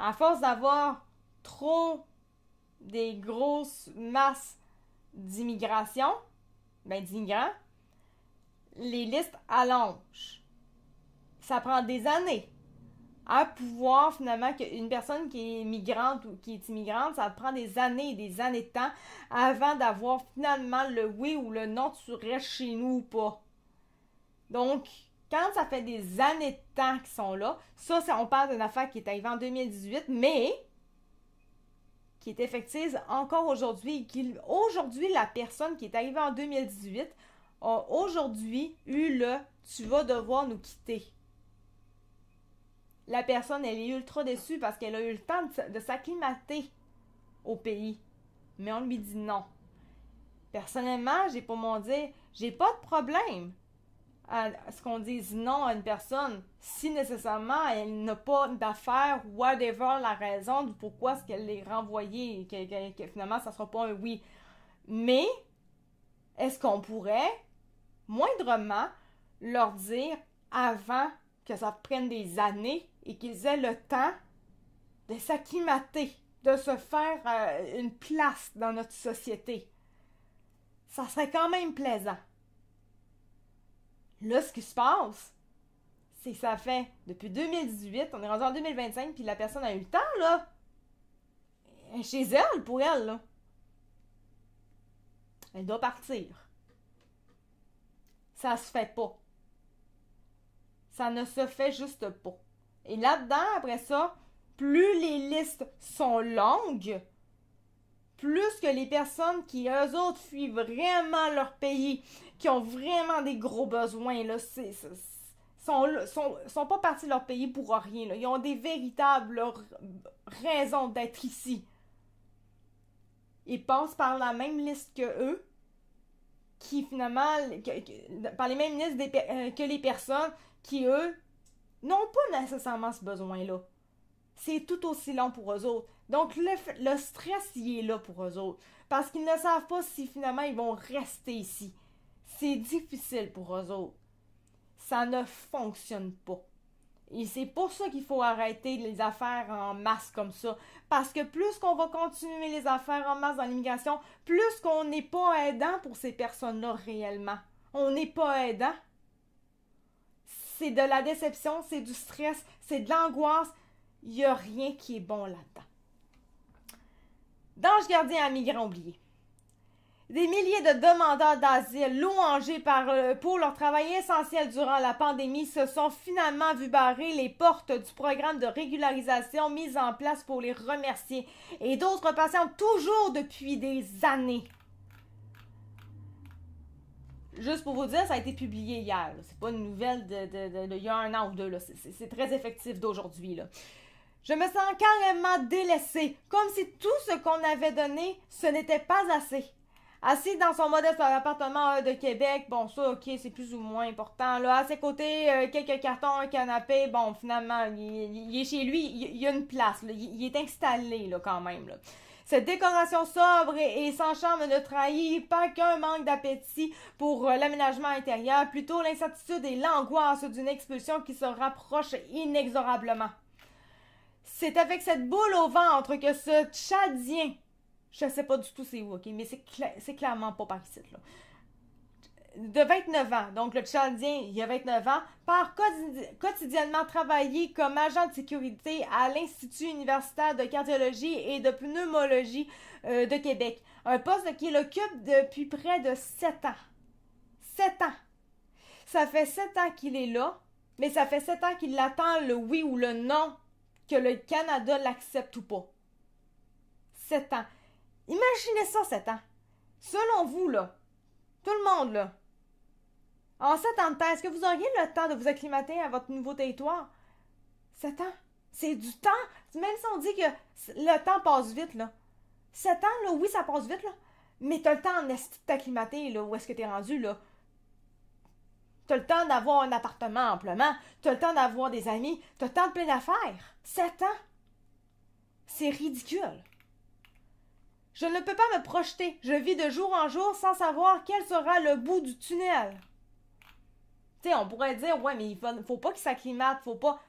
À force d'avoir trop des grosses masses d'immigration, d'immigrants, les listes allongent. Ça prend des années à pouvoir finalement qu'une personne qui est migrante ou qui est immigrante, ça prend des années et des années de temps avant d'avoir finalement le oui ou le non, tu restes chez nous ou pas. Donc, quand ça fait des années de temps qu'ils sont là, ça on parle d'une affaire qui est arrivée en 2018, mais qui est effective encore aujourd'hui. Aujourd'hui, la personne qui est arrivée en 2018 a aujourd'hui eu le « tu vas devoir nous quitter ». La personne, elle est ultra déçue parce qu'elle a eu le temps de s'acclimater au pays. Mais on lui dit non. Personnellement, j'ai pour mon dire, j'ai pas de problème à ce qu'on dise non à une personne si nécessairement elle n'a pas d'affaires, whatever la raison du pourquoi est-ce qu'elle est renvoyée et que finalement ça sera pas un oui. Mais est-ce qu'on pourrait moindrement leur dire avant que ça prenne des années et qu'ils aient le temps de s'acclimater, de se faire une place dans notre société? Ça serait quand même plaisant. Là, ce qui se passe, c'est que ça fait depuis 2018, on est rendu en 2025, puis la personne a eu le temps, là. Chez elle, pour elle, là. Elle doit partir. Ça se fait pas. Ça ne se fait juste pas. Et là-dedans, après ça, plus les listes sont longues, plus que les personnes qui, eux autres, fuient vraiment leur pays, qui ont vraiment des gros besoins, là, sont pas partis de leur pays pour rien, là. Ils ont des véritables raisons d'être ici. Ils passent par la même liste que eux, qui finalement, par les mêmes listes que les personnes qui, eux, n'ont pas nécessairement ce besoin-là. C'est tout aussi long pour eux autres. Donc, le stress, il est là pour eux autres. Parce qu'ils ne savent pas si finalement ils vont rester ici. C'est difficile pour eux autres. Ça ne fonctionne pas. Et c'est pour ça qu'il faut arrêter les affaires en masse comme ça. Parce que plus qu'on va continuer les affaires en masse dans l'immigration, plus qu'on n'est pas aidant pour ces personnes-là réellement. On n'est pas aidant. C'est de la déception, c'est du stress, c'est de l'angoisse. Il n'y a rien qui est bon là-dedans. D'ange gardien à migrants oubliés. Des milliers de demandeurs d'asile louangés pour leur travail essentiel durant la pandémie se sont finalement vus barrer les portes du programme de régularisation mis en place pour les remercier. Et d'autres patientent toujours depuis des années. Juste pour vous dire, ça a été publié hier. C'est pas une nouvelle de il y a un an ou deux. C'est très effectif d'aujourd'hui. Je me sens carrément délaissée, comme si tout ce qu'on avait donné, ce n'était pas assez. Assis dans son modeste appartement de Québec, bon ça, ok, c'est plus ou moins important. Là, à ses côtés, quelques cartons, un canapé, bon, finalement, il est chez lui, il y a une place, là, il est installé là, quand même. Là. Cette décoration sobre et sans charme ne trahit pas qu'un manque d'appétit pour l'aménagement intérieur, plutôt l'incertitude et l'angoisse d'une expulsion qui se rapproche inexorablement. C'est avec cette boule au ventre que ce Tchadien, je sais pas du tout c'est où, ok, mais c'est clairement pas par ici, là, de 29 ans, donc le Tchadien, il a 29 ans, part quotidiennement travailler comme agent de sécurité à l'Institut universitaire de cardiologie et de pneumologie de Québec. Un poste qu'il occupe depuis près de 7 ans. 7 ans! Ça fait 7 ans qu'il est là, mais ça fait 7 ans qu'il attend le oui ou le non, que le Canada l'accepte ou pas. 7 ans. Imaginez ça, 7 ans. Selon vous, là, tout le monde, là, en 7 ans de temps, est-ce que vous auriez le temps de vous acclimater à votre nouveau territoire? 7 ans. C'est du temps. Même si on dit que le temps passe vite, là. 7 ans, là, oui, ça passe vite, là. Mais t'as le temps de t'acclimater, là, où est-ce que t'es rendu, là. T'as le temps d'avoir un appartement amplement. T'as le temps d'avoir des amis. T'as le temps de plein d'affaires. 7 ans. C'est ridicule. Je ne peux pas me projeter. Je vis de jour en jour sans savoir quel sera le bout du tunnel. Tu sais, on pourrait dire, ouais, mais il faut pas qu'il s'acclimate, faut pas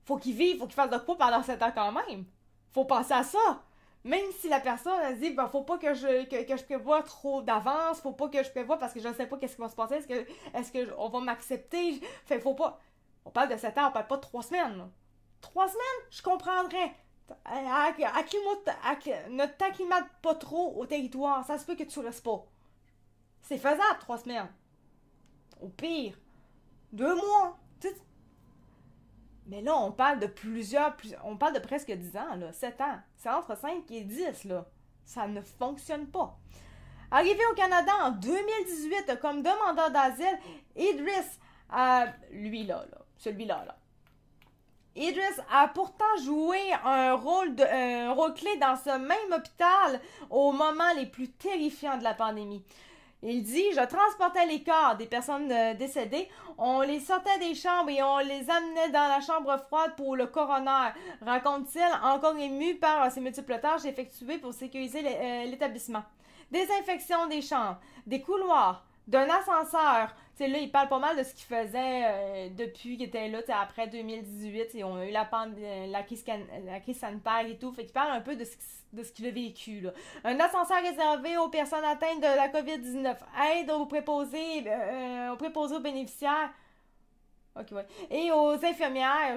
Faut qu'ils vivent, faut qu'ils fassent de quoi pendant 7 ans quand même. Faut penser à ça. Même si la personne elle dit ben, faut pas que je prévoie trop d'avance, faut pas que je prévoie parce que je ne sais pas qu'est-ce qui va se passer, on va m'accepter, fait faut pas. On parle de 7 ans, on parle pas de 3 semaines. Là. 3 semaines, je comprendrais. Ne t'acclimate pas trop au territoire, ça se peut que tu restes pas. C'est faisable 3 semaines. Au pire, 2 mois. Mais là, on parle de on parle de presque 10 ans, là, 7 ans. C'est entre 5 et 10, là. Ça ne fonctionne pas. Arrivé au Canada en 2018 comme demandeur d'asile, Idriss, celui-là, là. Idriss a pourtant joué un rôle clé dans ce même hôpital au moment les plus terrifiants de la pandémie. Il dit « Je transportais les corps des personnes décédées, on les sortait des chambres et on les amenait dans la chambre froide pour le coroner », raconte-t-il, encore ému par ses multiples tâches effectuées pour sécuriser l'établissement. Désinfection des chambres, des couloirs, d'un ascenseur. T'sais, là, il parle pas mal de ce qu'il faisait depuis qu'il était là, après 2018. Et on a eu la crise sanitaire et tout. Fait qu'il parle un peu de ce qu'il a vécu. Là. Un ascenseur réservé aux personnes atteintes de la COVID-19. Aide aux préposés aux bénéficiaires. Ok, ouais. Et aux infirmières,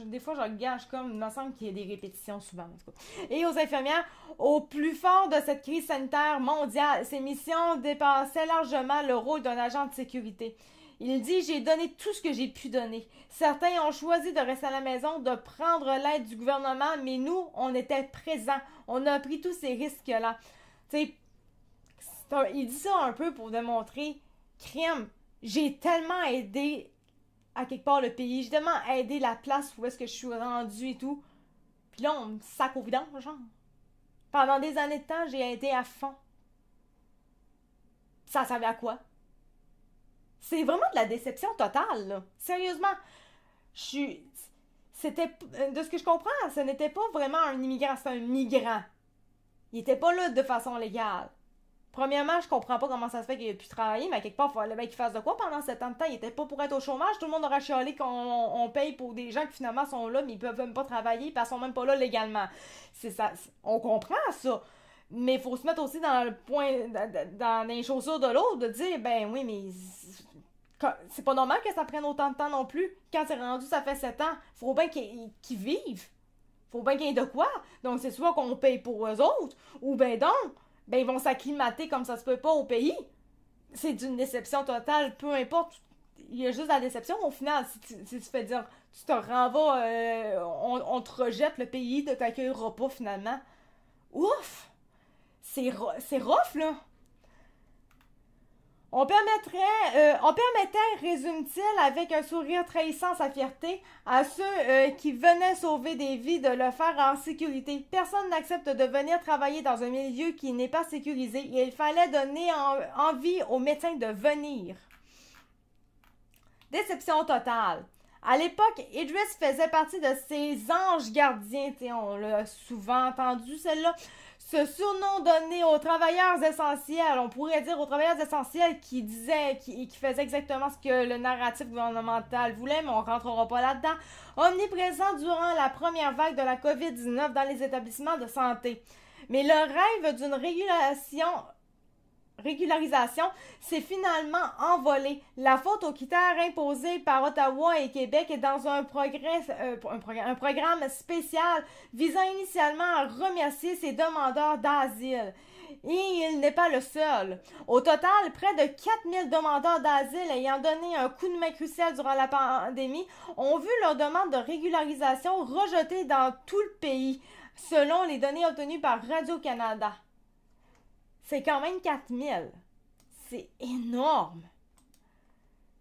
des fois, je regarde, comme, il me semble qu'il y a des répétitions souvent, en tout cas. Et aux infirmières, au plus fort de cette crise sanitaire mondiale, ces missions dépassaient largement le rôle d'un agent de sécurité. Il dit « J'ai donné tout ce que j'ai pu donner. Certains ont choisi de rester à la maison, de prendre l'aide du gouvernement, mais nous, on était présents. On a pris tous ces risques-là. » Tu sais, il dit ça un peu pour démontrer « Crime, j'ai tellement aidé à quelque part le pays. J'ai tellement aidé la place où est-ce que je suis rendue et tout. Puis là, on me sac au vidange, genre. Pendant des années de temps, j'ai aidé à fond. Ça servait à quoi? C'est vraiment de la déception totale, là. Sérieusement. C'était... De ce que je comprends, ce n'était pas vraiment un immigrant, c'était un migrant. Il était pas là de façon légale. Premièrement, je comprends pas comment ça se fait qu'il ait pu travailler, mais à quelque part, il fallait bien qu'il fasse de quoi pendant 7 ans de temps. Il était pas pour être au chômage. Tout le monde aura chialé qu'on paye pour des gens qui finalement sont là, mais ils peuvent même pas travailler, parce qu'ils sont même pas là légalement. C'est ça. On comprend ça. Mais il faut se mettre aussi dans le point, dans les chaussures de l'autre, de dire, ben oui, mais c'est pas normal que ça prenne autant de temps non plus. Quand c'est rendu, ça fait 7 ans. Faut bien qu'ils vivent. Faut bien qu'il y ait de quoi. Donc, c'est soit qu'on paye pour eux autres, ou ben donc, ben ils vont s'acclimater comme ça se peut pas au pays. C'est d'une déception totale, peu importe. Il y a juste la déception au final. Si tu fais dire, tu te renvoies, on te rejette, le pays ne t'accueillera pas finalement. Ouf! C'est rough, là! On permettait, résume-t-il avec un sourire trahissant sa fierté, à ceux qui venaient sauver des vies de le faire en sécurité. Personne n'accepte de venir travailler dans un milieu qui n'est pas sécurisé et il fallait donner envie aux médecins de venir. Déception totale. À l'époque, Idriss faisait partie de ces anges gardiens, on l'a souvent entendu celle-là. Ce surnom donné aux travailleurs essentiels, on pourrait dire aux travailleurs essentiels qui faisaient exactement ce que le narratif gouvernemental voulait, mais on ne rentrera pas là-dedans, omniprésent durant la première vague de la COVID-19 dans les établissements de santé. Mais le rêve d'une régularisation s'est finalement envolé. La faute aux critères imposés par Ottawa et Québec est dans un programme spécial visant initialement à remercier ces demandeurs d'asile. Et il n'est pas le seul. Au total, près de 4000 demandeurs d'asile ayant donné un coup de main crucial durant la pandémie ont vu leur demande de régularisation rejetée dans tout le pays, selon les données obtenues par Radio-Canada. C'est quand même 4000. C'est énorme.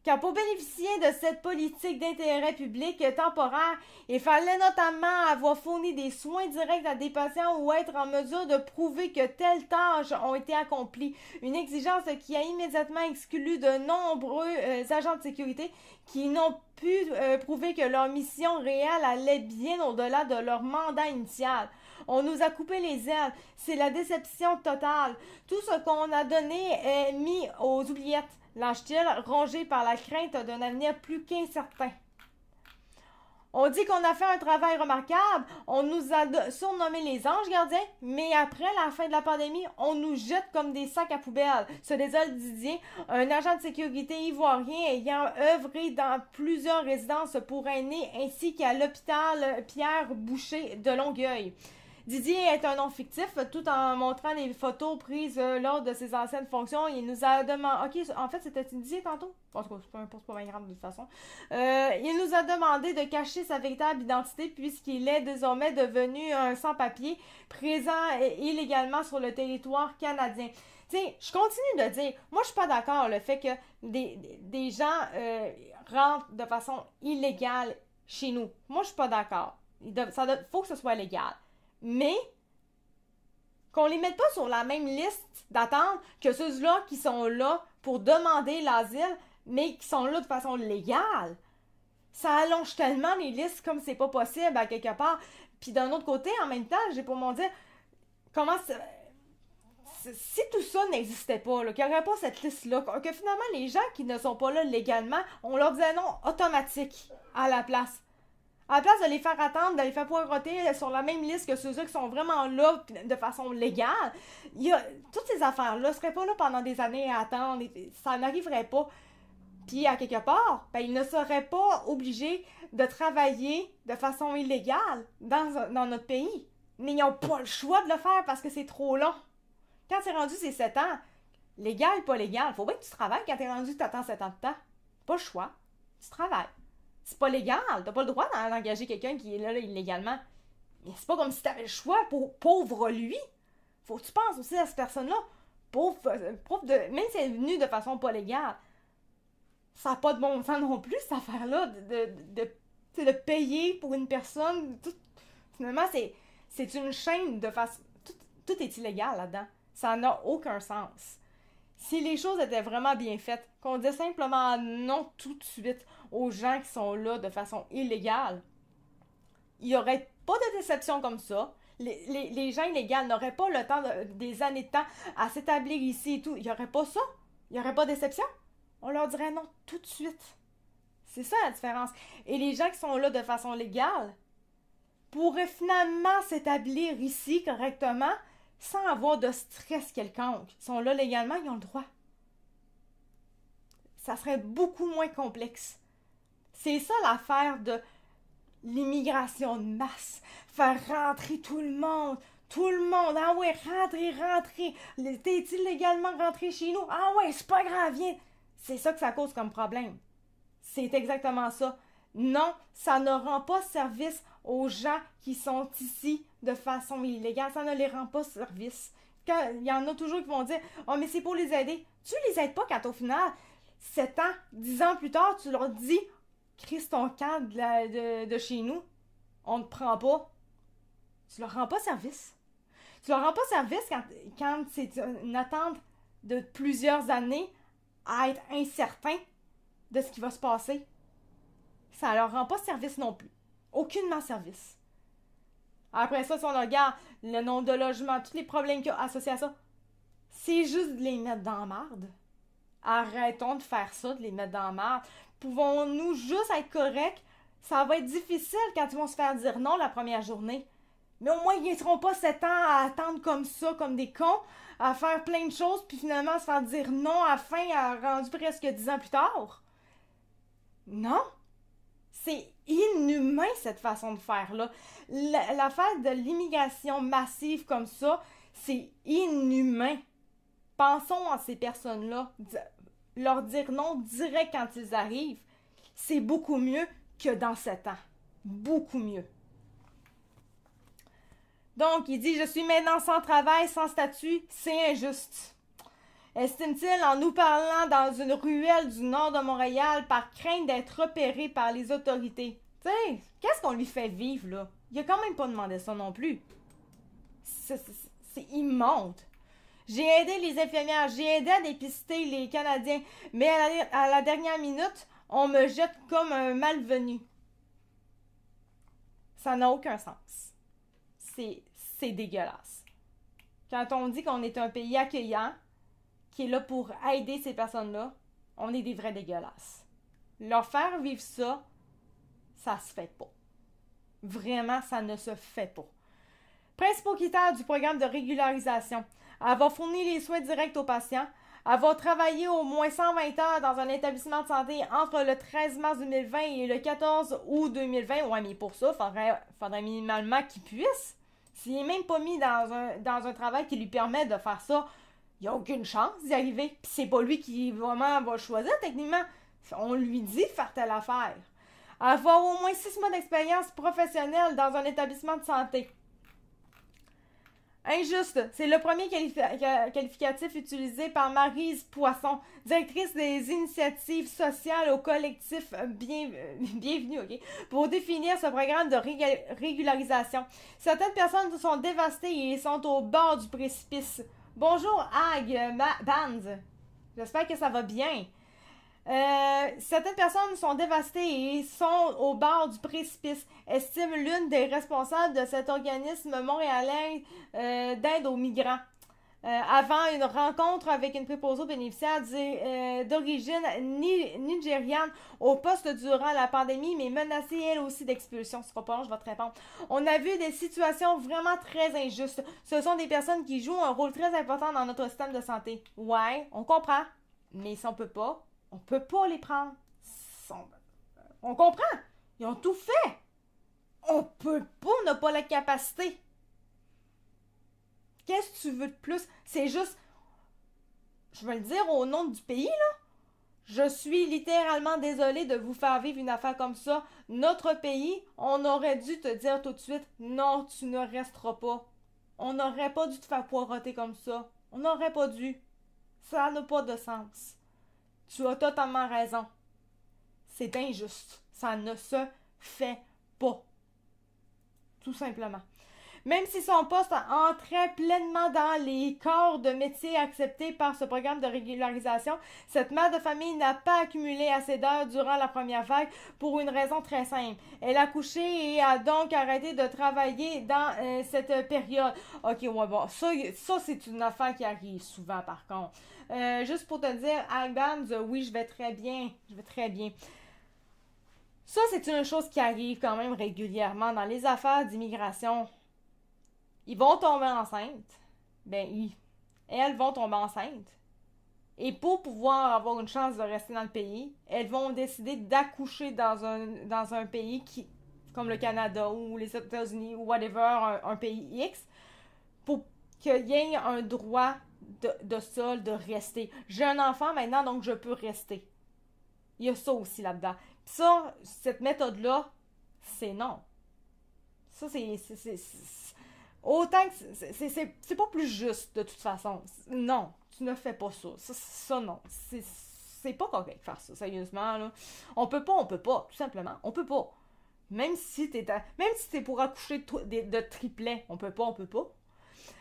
Car pour bénéficier de cette politique d'intérêt public temporaire, il fallait notamment avoir fourni des soins directs à des patients ou être en mesure de prouver que telles tâches ont été accomplies. Une exigence qui a immédiatement exclu de nombreux agents de sécurité qui n'ont pu prouver que leur mission réelle allait bien au-delà de leur mandat initial. On nous a coupé les ailes. C'est la déception totale. Tout ce qu'on a donné est mis aux oubliettes. Lâche-t-il, rongé par la crainte d'un avenir plus qu'incertain. On dit qu'on a fait un travail remarquable, on nous a surnommé les anges gardiens, mais après la fin de la pandémie, on nous jette comme des sacs à poubelle. Se désole Didier, un agent de sécurité ivoirien ayant œuvré dans plusieurs résidences pour aînés ainsi qu'à l'hôpital Pierre Boucher de Longueuil. Didier est un nom fictif, tout en montrant des photos prises lors de ses anciennes fonctions. Il nous a demandé... Ok, en fait, c'était Didier tantôt? En tout cas, c'est pas bien grave de toute façon. Il nous a demandé de cacher sa véritable identité puisqu'il est désormais devenu un sans-papier présent illégalement sur le territoire canadien. Tu sais, je continue de dire, moi je suis pas d'accord le fait que des gens rentrent de façon illégale chez nous. Moi je suis pas d'accord. Faut que ce soit légal. Mais qu'on les mette pas sur la même liste d'attente que ceux-là qui sont là pour demander l'asile, mais qui sont là de façon légale. Ça allonge tellement les listes comme c'est pas possible à quelque part. Puis d'un autre côté, en même temps, j'ai pour mon dire, comment si tout ça n'existait pas, qu'il n'y aurait pas cette liste-là, que finalement les gens qui ne sont pas là légalement, on leur disait non automatique à la place. À la place de les faire attendre, de les faire poireauter sur la même liste que ceux-là qui sont vraiment là de façon légale, toutes ces affaires-là ne seraient pas là pendant des années à attendre. Ça n'arriverait pas. Puis, à quelque part, ils ne seraient pas obligés de travailler de façon illégale dans notre pays. Mais ils n'ont pas le choix de le faire parce que c'est trop long. Quand c'est rendu ces 7 ans, légal, pas légal, faut bien que tu travailles quand t'es rendu que t'attends 7 ans de temps. Pas le choix. Tu travailles. C'est pas légal. T'as pas le droit d'engager quelqu'un qui est là illégalement. Mais c'est pas comme si t'avais le choix pour pauvre lui. Faut que tu penses aussi à cette personne-là. Même si elle est venue de façon pas légale. Ça n'a pas de bon sens non plus, cette affaire-là, de payer pour une personne. Finalement, c'est une chaîne de façon... Tout est illégal là-dedans. Ça n'a aucun sens. Si les choses étaient vraiment bien faites, qu'on disait simplement non tout de suite aux gens qui sont là de façon illégale, il n'y aurait pas de déception comme ça. Les gens illégaux n'auraient pas le temps, des années de temps à s'établir ici et tout. Il n'y aurait pas ça. Il n'y aurait pas de déception. On leur dirait non tout de suite. C'est ça la différence. Et les gens qui sont là de façon légale pourraient finalement s'établir ici correctement sans avoir de stress quelconque. Ils sont là légalement, ils ont le droit. Ça serait beaucoup moins complexe. C'est ça l'affaire de l'immigration de masse. Faire rentrer tout le monde. Tout le monde. Ah ouais, rentrez. T'es illégalement rentré chez nous. Ah ouais, c'est pas grave, viens. C'est ça que ça cause comme problème. C'est exactement ça. Non, ça ne rend pas service aux gens qui sont ici de façon illégale. Ça ne les rend pas service. Il y en a toujours qui vont dire « Oh, mais c'est pour les aider. » Tu les aides pas quand au final, 7 ans, 10 ans plus tard, tu leur dis « Crise ton camp de chez nous. On ne te prend pas. » Tu leur rends pas service. Tu leur rends pas service quand c'est une attente de plusieurs années à être incertain de ce qui va se passer. Ça leur rend pas service non plus. Aucunement service. Après ça, si on regarde le nombre de logements, tous les problèmes qu'il y a associés à ça, c'est juste de les mettre dans la marde. Arrêtons de faire ça, de les mettre dans la marde. Pouvons-nous juste être corrects? Ça va être difficile quand ils vont se faire dire non la première journée. Mais au moins, ils ne seront pas 7 ans à attendre comme ça, comme des cons, à faire plein de choses, puis finalement se faire dire non à la fin, rendu presque 10 ans plus tard. Non! C'est inhumain, cette façon de faire-là. L'affaire de l'immigration massive comme ça, c'est inhumain. Pensons à ces personnes-là. Leur dire non direct quand ils arrivent, c'est beaucoup mieux que dans 7 ans. Beaucoup mieux. Donc, il dit « Je suis maintenant sans travail, sans statut, c'est injuste. » Estime-t-il en nous parlant dans une ruelle du nord de Montréal par crainte d'être repéré par les autorités. Tu sais, qu'est-ce qu'on lui fait vivre, là? Il a quand même pas demandé ça non plus. C'est immonde. J'ai aidé les infirmières, j'ai aidé à dépister les Canadiens, mais à la dernière minute, on me jette comme un malvenu. Ça n'a aucun sens. C'est dégueulasse. Quand on dit qu'on est un pays accueillant, qui est là pour aider ces personnes-là, on est des vrais dégueulasses. Leur faire vivre ça, ça se fait pas. Vraiment, ça ne se fait pas. Principaux critères du programme de régularisation. Avoir fourni les soins directs aux patients. Avoir travaillé au moins 120 heures dans un établissement de santé entre le 13 mars 2020 et le 14 août 2020. Ouais, mais pour ça, faudrait minimalement qu'il puisse. S'il n'est même pas mis dans un travail qui lui permet de faire ça, il n'y a aucune chance d'y arriver. Puis c'est pas lui qui vraiment va choisir, techniquement. On lui dit de faire telle affaire. Avoir au moins 6 mois d'expérience professionnelle dans un établissement de santé. Injuste. C'est le premier qualificatif utilisé par Maryse Poisson, directrice des initiatives sociales au collectif Bienvenue, OK, pour définir ce programme de régularisation. Certaines personnes sont dévastées et sont au bord du précipice. Bonjour, Bands. J'espère que ça va bien. Certaines personnes sont dévastées et sont au bord du précipice, estime l'une des responsables de cet organisme montréalais d'aide aux migrants. Avant une rencontre avec une préposée aux bénéficiaires d'origine nigériane au poste durant la pandémie, mais menacée elle aussi d'expulsion. Ce sera pas long, je vais te répondre. On a vu des situations vraiment très injustes. Ce sont des personnes qui jouent un rôle très important dans notre système de santé. Ouais, on comprend, mais si on peut pas les prendre. On comprend. Ils ont tout fait. On peut pas, on n'a pas la capacité. Qu'est-ce que tu veux de plus? C'est juste, je vais le dire au nom du pays, là. Je suis littéralement désolée de vous faire vivre une affaire comme ça. Notre pays, on aurait dû te dire tout de suite, non, tu ne resteras pas. On n'aurait pas dû te faire poireauter comme ça. On n'aurait pas dû. Ça n'a pas de sens. Tu as totalement raison. C'est injuste. Ça ne se fait pas. Tout simplement. Même si son poste entrait pleinement dans les corps de métier acceptés par ce programme de régularisation, cette mère de famille n'a pas accumulé assez d'heures durant la première vague pour une raison très simple. Elle a couché et a donc arrêté de travailler dans cette période. Ok, ouais, bon, ça c'est une affaire qui arrive souvent par contre. Juste pour te dire, Albans, oui, je vais très bien. Je vais très bien. Ça, c'est une chose qui arrive quand même régulièrement dans les affaires d'immigration. Ils vont tomber enceintes. Elles vont tomber enceintes. Et pour pouvoir avoir une chance de rester dans le pays, elles vont décider d'accoucher dans un pays comme le Canada ou les États-Unis ou whatever, un pays X, pour qu'il y ait un droit de sol de rester. J'ai un enfant maintenant, donc je peux rester. Il y a ça aussi là-dedans. Puis ça, cette méthode-là, c'est non. Ça, c'est autant que c'est pas plus juste de toute façon. Non, tu ne fais pas ça. Ça non. C'est pas correct de faire ça, sérieusement, là. On peut pas, tout simplement. On peut pas. Même si t'es pour accoucher de triplets, on peut pas.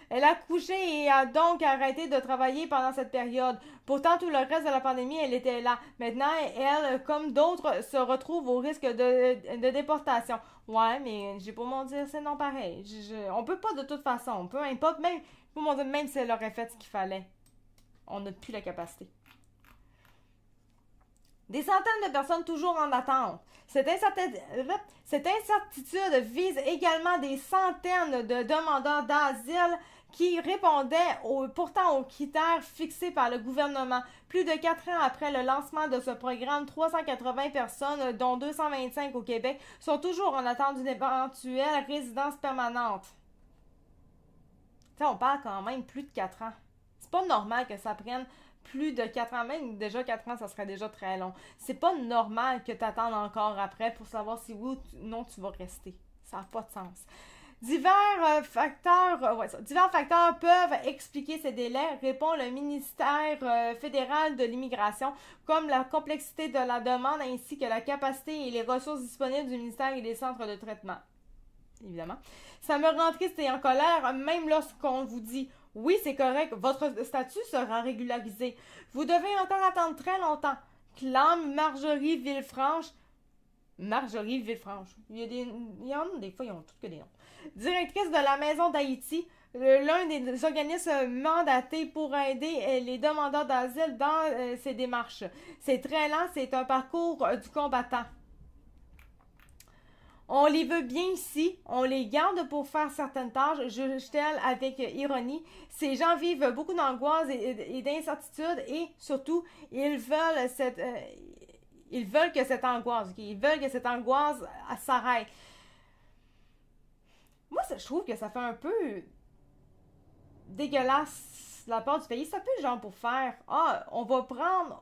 Elle a couché et a donc arrêté de travailler pendant cette période. Pourtant, tout le reste de la pandémie, elle était là. Maintenant, elle, comme d'autres, se retrouve au risque de déportation. Ouais, mais j'ai pas mon dire, c'est non pareil. On peut pas de toute façon. Peu importe, même si elle aurait fait ce qu'il fallait. On n'a plus la capacité. Des centaines de personnes toujours en attente. Cette incertitude vise également des centaines de demandeurs d'asile qui répondaient pourtant aux critères fixés par le gouvernement. Plus de 4 ans après le lancement de ce programme, 380 personnes, dont 225 au Québec, sont toujours en attente d'une éventuelle résidence permanente. T'sais, on parle quand même plus de 4 ans. C'est pas normal que ça prenne plus de 4 ans, même déjà 4 ans, ça serait déjà très long. C'est pas normal que tu attendes encore après pour savoir si oui ou non tu vas rester. Ça n'a pas de sens. Divers facteurs peuvent expliquer ces délais, répond le ministère fédéral de l'immigration, comme la complexité de la demande ainsi que la capacité et les ressources disponibles du ministère et des centres de traitement. Évidemment. Ça me rend triste et en colère, même lorsqu'on vous dit « Oui, c'est correct, votre statut sera régularisé. Vous devez encore attendre très longtemps. » Clame Marjorie Villefranche. Marjorie Villefranche. Il y en a des fois, ils ont toutes que des noms. Directrice de la Maison d'Haïti, l'un des organismes mandatés pour aider les demandeurs d'asile dans ces démarches. C'est très lent, c'est un parcours du combattant. On les veut bien ici, on les garde pour faire certaines tâches. Je telle avec ironie. Ces gens vivent beaucoup d'angoisse et d'incertitude et surtout, ils veulent que cette angoisse, ils veulent que cette angoisse s'arrête. Moi, je trouve que ça fait un peu dégueulasse de la part du pays. C'est un peu genre pour faire, on va prendre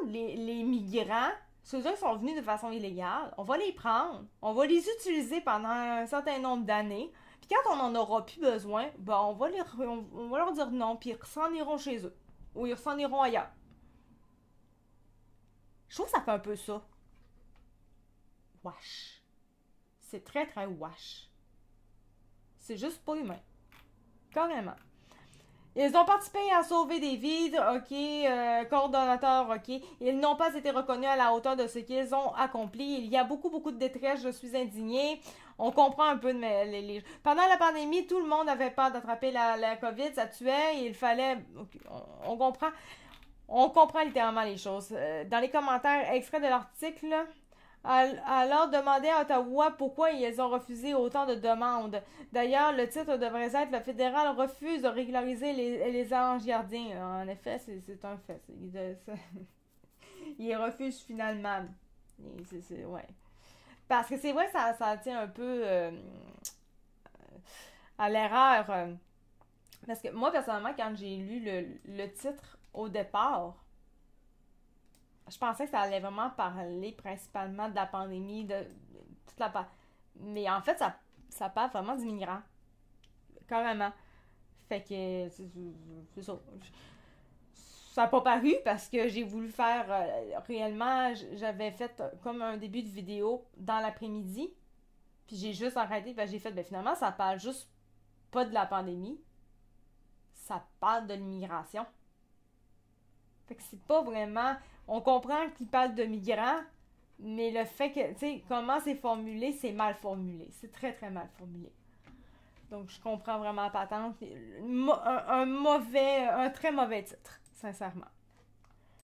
les migrants, ceux-là qui sont venus de façon illégale, on va les prendre, on va les utiliser pendant un certain nombre d'années, puis quand on n'en aura plus besoin, ben on va leur dire non, puis ils s'en iront chez eux, ou ils s'en iront ailleurs. Je trouve que ça fait un peu ça. Wesh. C'est très très wesh. C'est juste pas humain. Carrément. Ils ont participé à sauver des vies, ok, coordonnateurs, ok. Ils n'ont pas été reconnus à la hauteur de ce qu'ils ont accompli. Il y a beaucoup de détresse, je suis indignée. On comprend un peu Pendant la pandémie, tout le monde avait peur d'attraper la COVID, ça tuait, il fallait... Okay, on comprend littéralement les choses. Dans les commentaires extraits de l'article... Alors, demandez à Ottawa pourquoi ils ont refusé autant de demandes. D'ailleurs, le titre devrait être « Le fédéral refuse de régulariser les anges gardiens ». En effet, c'est un fait. Il refuse finalement. Ouais. Parce que c'est vrai, ça tient un peu à l'erreur. Parce que moi, personnellement, quand j'ai lu le titre au départ, je pensais que ça allait vraiment parler principalement de la pandémie, de toute la mais en fait, ça parle vraiment d'immigrants. Carrément. Fait que c'est ça. Ça n'a pas paru parce que j'ai voulu faire réellement, j'avais fait comme un début de vidéo dans l'après-midi. Puis j'ai juste arrêté, puis j'ai fait, finalement, ça parle juste pas de la pandémie. Ça parle de l'immigration. Fait que c'est pas vraiment... On comprend qu'il parle de migrants, mais le fait que, tu sais, comment c'est formulé, c'est mal formulé. C'est très, très mal formulé. Donc, je comprends vraiment la patente. Un très mauvais titre, sincèrement.